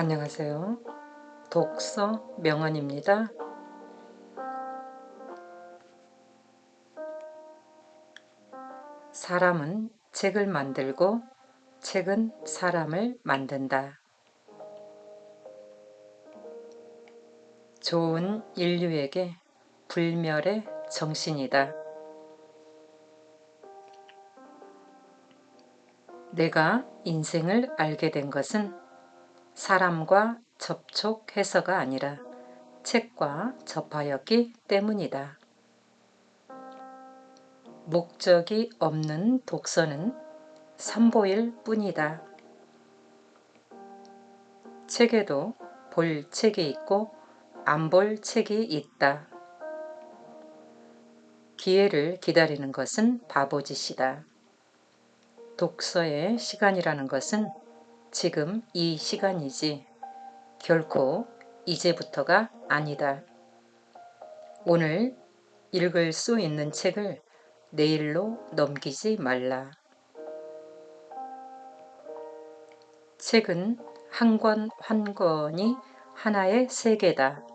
안녕하세요. 독서 명언입니다. 사람은 책을 만들고 책은 사람을 만든다. 좋은 인류에게 불멸의 정신이다. 내가 인생을 알게 된 것은 사람과 접촉해서가 아니라 책과 접하였기 때문이다. 목적이 없는 독서는 산보일 뿐이다. 책에도 볼 책이 있고 안 볼 책이 있다. 기회를 기다리는 것은 바보짓이다. 독서의 시간이라는 것은 지금 이 시간이지 결코 이제부터가 아니다. 오늘 읽을 수 있는 책을 내일로 넘기지 말라. 책은 한 권 한 권이 하나의 세계다.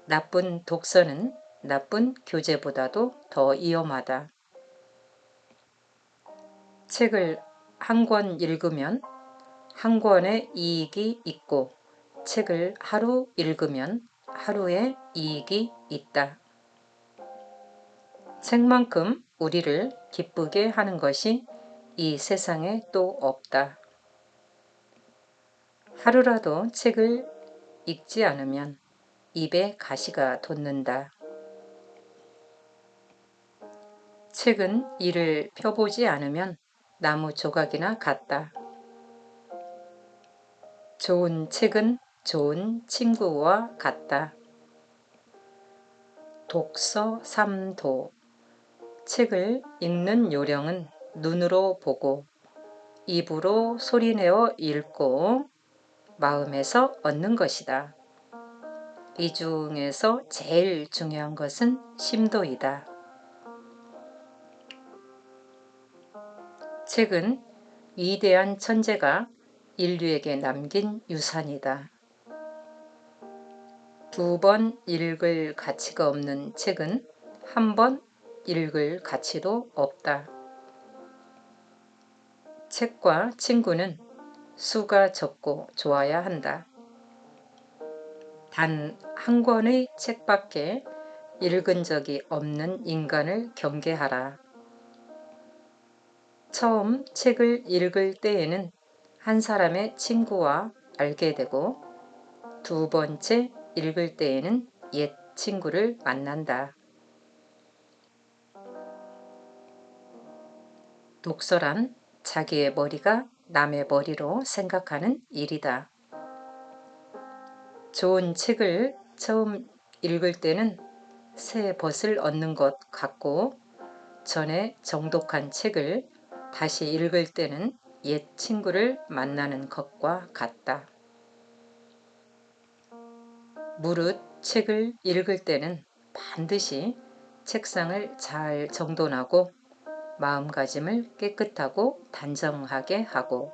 나쁜 독서는 나쁜 교재보다도 더 위험하다. 책을 한 권 읽으면 한 권의 이익이 있고 책을 하루 읽으면 하루의 이익이 있다. 책만큼 우리를 기쁘게 하는 것이 이 세상에 또 없다. 하루라도 책을 읽지 않으면 입에 가시가 돋는다. 책은 이를 펴보지 않으면 나무 조각이나 같다. 좋은 책은 좋은 친구와 같다. 독서 삼도. 책을 읽는 요령은 눈으로 보고 입으로 소리내어 읽고 마음에서 얻는 것이다. 이 중에서 제일 중요한 것은 심도이다. 책은 위대한 천재가 인류에게 남긴 유산이다. 두 번 읽을 가치가 없는 책은 한 번 읽을 가치도 없다. 책과 친구는 수가 적고 좋아야 한다. 단 한 권의 책밖에 읽은 적이 없는 인간을 경계하라. 처음 책을 읽을 때에는 한 사람의 친구와 알게 되고 두 번째 읽을 때에는 옛 친구를 만난다. 독서란 자기의 머리가 남의 머리로 생각하는 일이다. 좋은 책을 처음 읽을 때는 새 벗을 얻는 것 같고 전에 정독한 책을 다시 읽을 때는 옛 친구를 만나는 것과 같다. 무릇 책을 읽을 때는 반드시 책상을 잘 정돈하고 마음가짐을 깨끗하고 단정하게 하고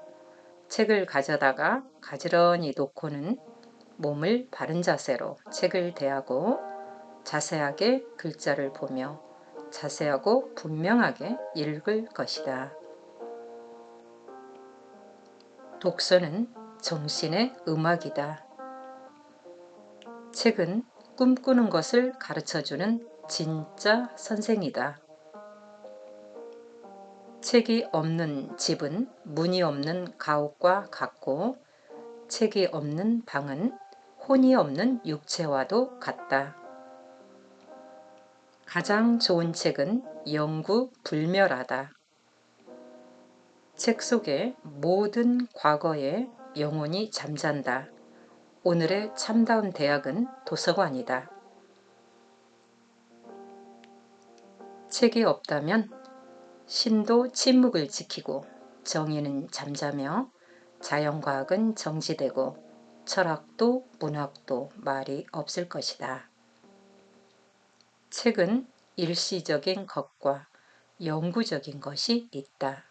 책을 가져다가 가지런히 놓고는 몸을 바른 자세로 책을 대하고 자세하게 글자를 보며 자세하고 분명하게 읽을 것이다. 독서는 정신의 음악이다. 책은 꿈꾸는 것을 가르쳐주는 진짜 선생이다. 책이 없는 집은 문이 없는 가옥과 같고 책이 없는 방은 혼이 없는 육체와도 같다. 가장 좋은 책은 영구불멸하다. 책 속에 모든 과거의 영혼이 잠잔다. 오늘의 참다운 대학은 도서관이다. 책이 없다면 신도 침묵을 지키고 정의는 잠자며 자연과학은 정지되고 철학도 문학도 말이 없을 것이다. 책은 일시적인 것과 영구적인 것이 있다.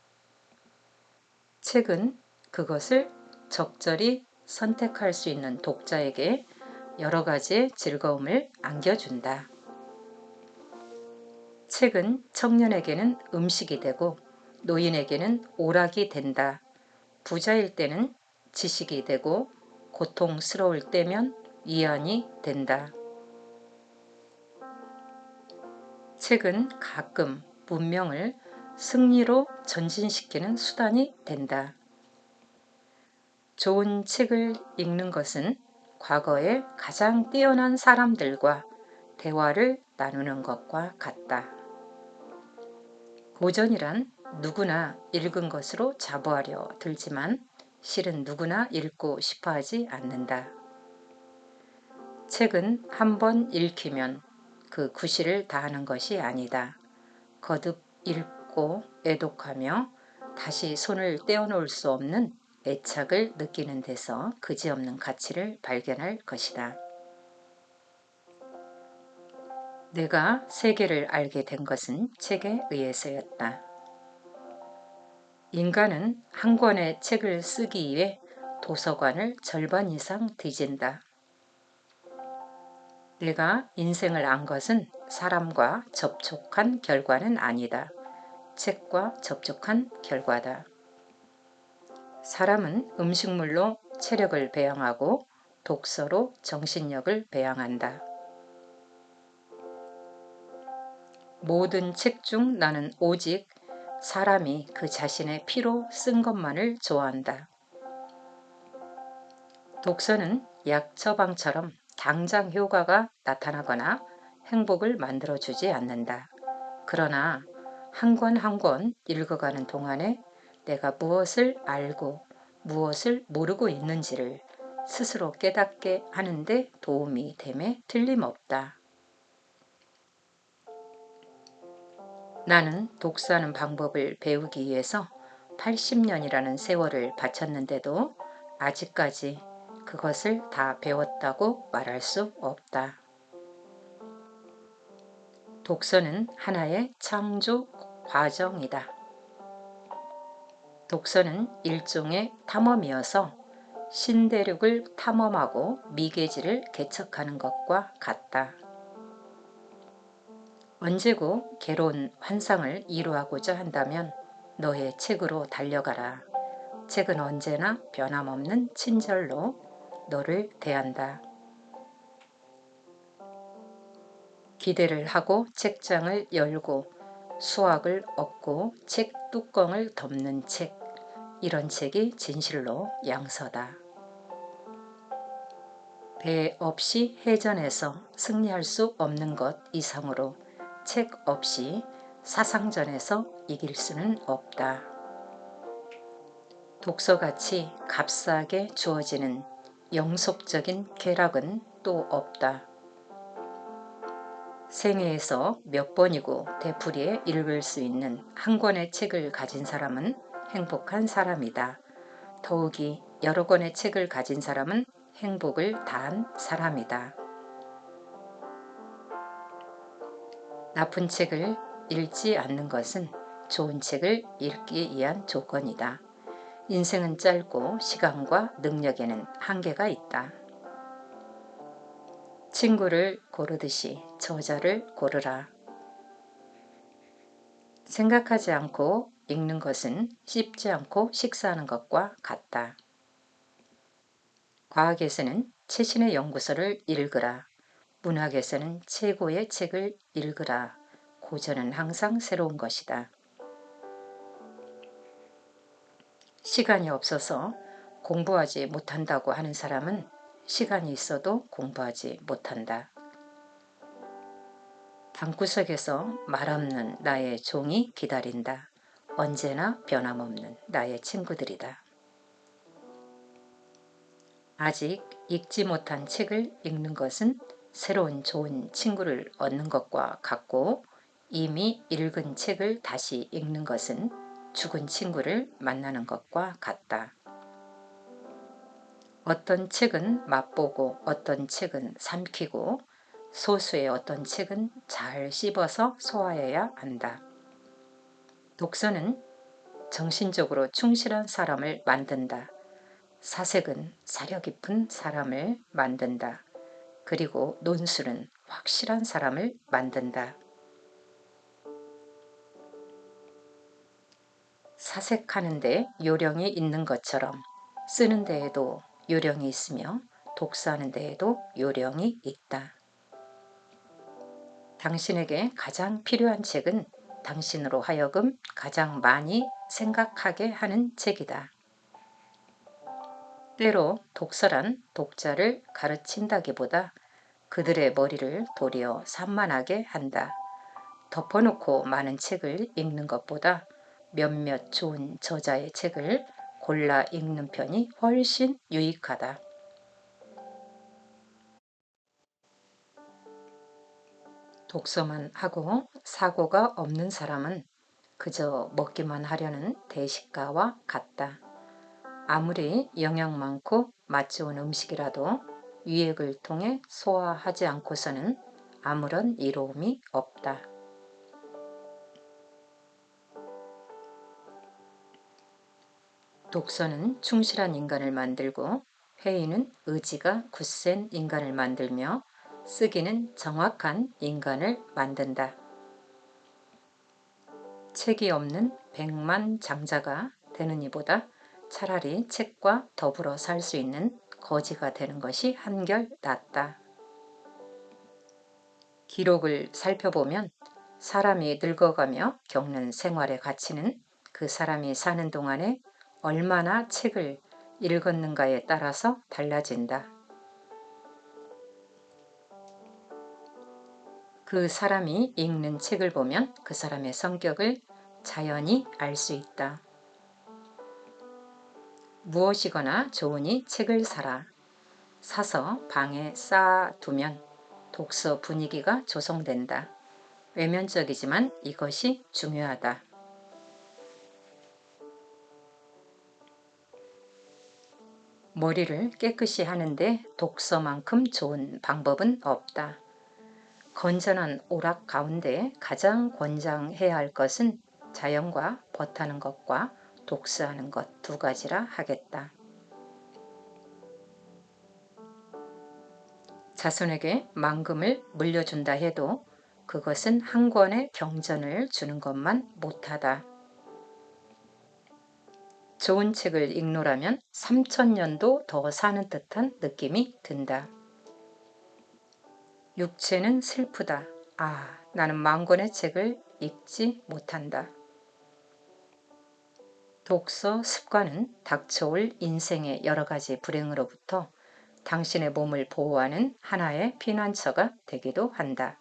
책은 그것을 적절히 선택할 수 있는 독자에게 여러 가지의 즐거움을 안겨준다. 책은 청년에게는 음식이 되고 노인에게는 오락이 된다. 부자일 때는 지식이 되고 고통스러울 때면 위안이 된다. 책은 가끔 문명을 승리로 전진시키는 수단이 된다. 좋은 책을 읽는 것은 과거의 가장 뛰어난 사람들과 대화를 나누는 것과 같다. 고전이란 누구나 읽은 것으로 자부하려 들지만 실은 누구나 읽고 싶어 하지 않는다. 책은 한번 읽히면 그 구실을 다하는 것이 아니다. 거듭 읽고 애독하며 다시 손을 떼어놓을 수 없는 애착을 느끼는 데서 그지없는 가치를 발견할 것이다. 내가 세계를 알게 된 것은 책에 의해서였다. 인간은 한 권의 책을 쓰기 위해 도서관을 절반 이상 뒤진다. 내가 인생을 안 것은 사람과 접촉한 결과는 아니다. 책과 접촉한 결과다. 사람은 음식물로 체력을 배양하고 독서로 정신력을 배양한다. 모든 책 중 나는 오직 사람이 그 자신의 피로 쓴 것만을 좋아한다. 독서는 약 처방처럼 당장 효과가 나타나거나 행복을 만들어주지 않는다. 그러나 한 권 한 권 읽어가는 동안에 내가 무엇을 알고 무엇을 모르고 있는지를 스스로 깨닫게 하는데 도움이 됨에 틀림없다. 나는 독서하는 방법을 배우기 위해서 80년이라는 세월을 바쳤는데도 아직까지 그것을 다 배웠다고 말할 수 없다. 독서는 하나의 창조 과정이다. 독서는 일종의 탐험이어서 신대륙을 탐험하고 미계지를 개척하는 것과 같다. 언제고 괴로운 환상을 이루하고자 한다면 너의 책으로 달려가라. 책은 언제나 변함없는 친절로 너를 대한다. 기대를 하고 책장을 열고 수확을 얻고 책 뚜껑을 덮는 책, 이런 책이 진실로 양서다. 배 없이 해전에서 승리할 수 없는 것 이상으로 책 없이 사상전에서 이길 수는 없다. 독서같이 값싸게 주어지는 영속적인 쾌락은 또 없다. 생애에서 몇 번이고 되풀이해 읽을 수 있는 한 권의 책을 가진 사람은 행복한 사람이다. 더욱이 여러 권의 책을 가진 사람은 행복을 다한 사람이다. 나쁜 책을 읽지 않는 것은 좋은 책을 읽기 위한 조건이다. 인생은 짧고 시간과 능력에는 한계가 있다. 친구를 고르듯이 저자를 고르라. 생각하지 않고 읽는 것은 씹지 않고 식사하는 것과 같다. 과학에서는 최신의 연구서를 읽으라. 문학에서는 최고의 책을 읽으라. 고전은 항상 새로운 것이다. 시간이 없어서 공부하지 못한다고 하는 사람은 시간이 있어도 공부하지 못한다. 방구석에서 말없는 나의 종이 기다린다. 언제나 변함없는 나의 친구들이다. 아직 읽지 못한 책을 읽는 것은 새로운 좋은 친구를 얻는 것과 같고, 이미 읽은 책을 다시 읽는 것은 죽은 친구를 만나는 것과 같다. 어떤 책은 맛보고 어떤 책은 삼키고 소수의 어떤 책은 잘 씹어서 소화해야 한다. 독서는 정신적으로 충실한 사람을 만든다. 사색은 사려 깊은 사람을 만든다. 그리고 논술은 확실한 사람을 만든다. 사색하는데 요령이 있는 것처럼 쓰는 데에도 요령이 있으며 독서하는 데에도 요령이 있다. 당신에게 가장 필요한 책은 당신으로 하여금 가장 많이 생각하게 하는 책이다. 때로 독서란 독자를 가르친다기보다 그들의 머리를 도리어 산만하게 한다. 덮어놓고 많은 책을 읽는 것보다 몇몇 좋은 저자의 책을 골라 읽는 편이 훨씬 유익하다. 독서만 하고 사고가 없는 사람은 그저 먹기만 하려는 대식가와 같다. 아무리 영양 많고 맛 좋은 음식이라도 위액을 통해 소화하지 않고서는 아무런 이로움이 없다. 독서는 충실한 인간을 만들고 회의는 의지가 굳센 인간을 만들며 쓰기는 정확한 인간을 만든다. 책이 없는 백만 장자가 되는 이보다 차라리 책과 더불어 살 수 있는 거지가 되는 것이 한결 낫다. 기록을 살펴보면 사람이 늙어가며 겪는 생활의 가치는 그 사람이 사는 동안에 얼마나 책을 읽었는가에 따라서 달라진다. 그 사람이 읽는 책을 보면 그 사람의 성격을 자연히 알 수 있다. 무엇이거나 좋으니 책을 사라. 사서 방에 쌓아두면 독서 분위기가 조성된다. 외면적이지만 이것이 중요하다. 머리를 깨끗이 하는데 독서만큼 좋은 방법은 없다. 건전한 오락 가운데 가장 권장해야 할 것은 자연과 벗하는 것과 독서하는 것 두 가지라 하겠다. 자손에게 만금을 물려준다 해도 그것은 한 권의 경전을 주는 것만 못하다. 좋은 책을 읽노라면 3000년도 더 사는 듯한 느낌이 든다. 육체는 슬프다. 아, 나는 만 권의 책을 읽지 못한다. 독서 습관은 닥쳐올 인생의 여러 가지 불행으로부터 당신의 몸을 보호하는 하나의 피난처가 되기도 한다.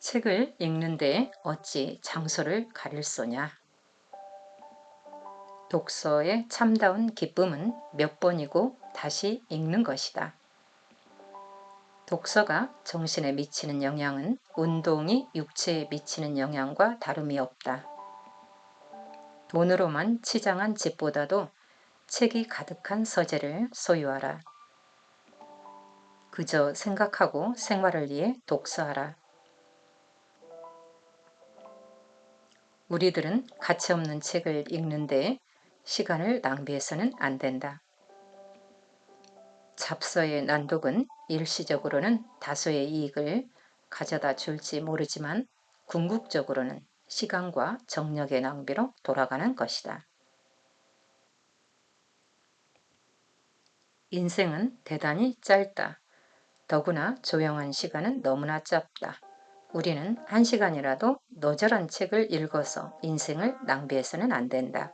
책을 읽는데 어찌 장소를 가릴 소냐. 독서의 참다운 기쁨은 몇 번이고 다시 읽는 것이다. 독서가 정신에 미치는 영향은 운동이 육체에 미치는 영향과 다름이 없다. 돈으로만 치장한 집보다도 책이 가득한 서재를 소유하라. 그저 생각하고 생활을 위해 독서하라. 우리들은 가치없는 책을 읽는데 시간을 낭비해서는 안 된다. 잡서의 난독은 일시적으로는 다소의 이익을 가져다 줄지 모르지만 궁극적으로는 시간과 정력의 낭비로 돌아가는 것이다. 인생은 대단히 짧다. 더구나 조용한 시간은 너무나 짧다. 우리는 1시간이라도 너절한 책을 읽어서 인생을 낭비해서는 안 된다.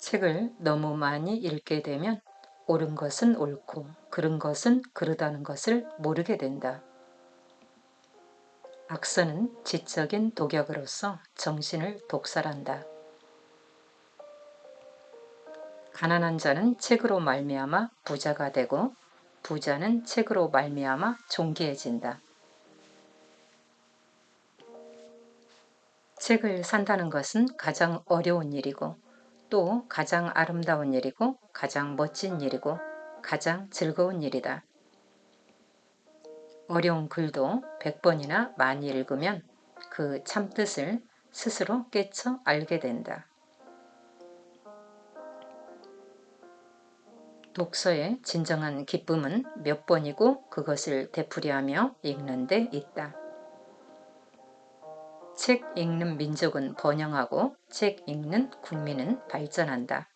책을 너무 많이 읽게 되면 옳은 것은 옳고 그른 것은 그르다는 것을 모르게 된다. 악서는 지적인 독약으로서 정신을 독살한다. 가난한 자는 책으로 말미암아 부자가 되고 부자는 책으로 말미암아 존귀해진다. 책을 산다는 것은 가장 어려운 일이고 또 가장 아름다운 일이고 가장 멋진 일이고 가장 즐거운 일이다. 어려운 글도 100번이나 많이 읽으면 그 참뜻을 스스로 깨쳐 알게 된다. 독서의 진정한 기쁨은 몇 번이고 그것을 되풀이하며 읽는 데 있다. 책 읽는 민족은 번영하고 책 읽는 국민은 발전한다.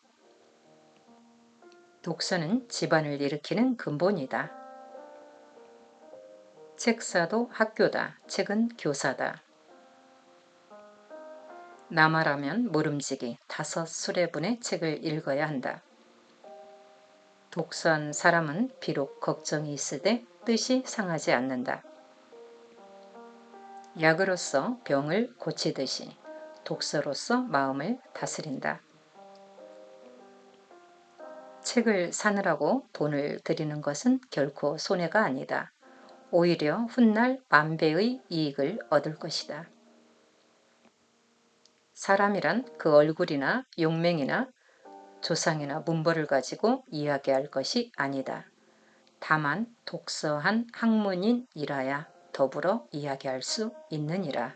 독서는 집안을 일으키는 근본이다. 책사도 학교다. 책은 교사다. 나마라면 모름지기 5수레분의 책을 읽어야 한다. 독서한 사람은 비록 걱정이 있으되 뜻이 상하지 않는다. 약으로서 병을 고치듯이 독서로서 마음을 다스린다. 책을 사느라고 돈을 들이는 것은 결코 손해가 아니다. 오히려 훗날 만배의 이익을 얻을 것이다. 사람이란 그 얼굴이나 용맹이나 조상이나 문벌을 가지고 이야기할 것이 아니다. 다만 독서한 학문인이라야 더불어 이야기할 수 있느니라.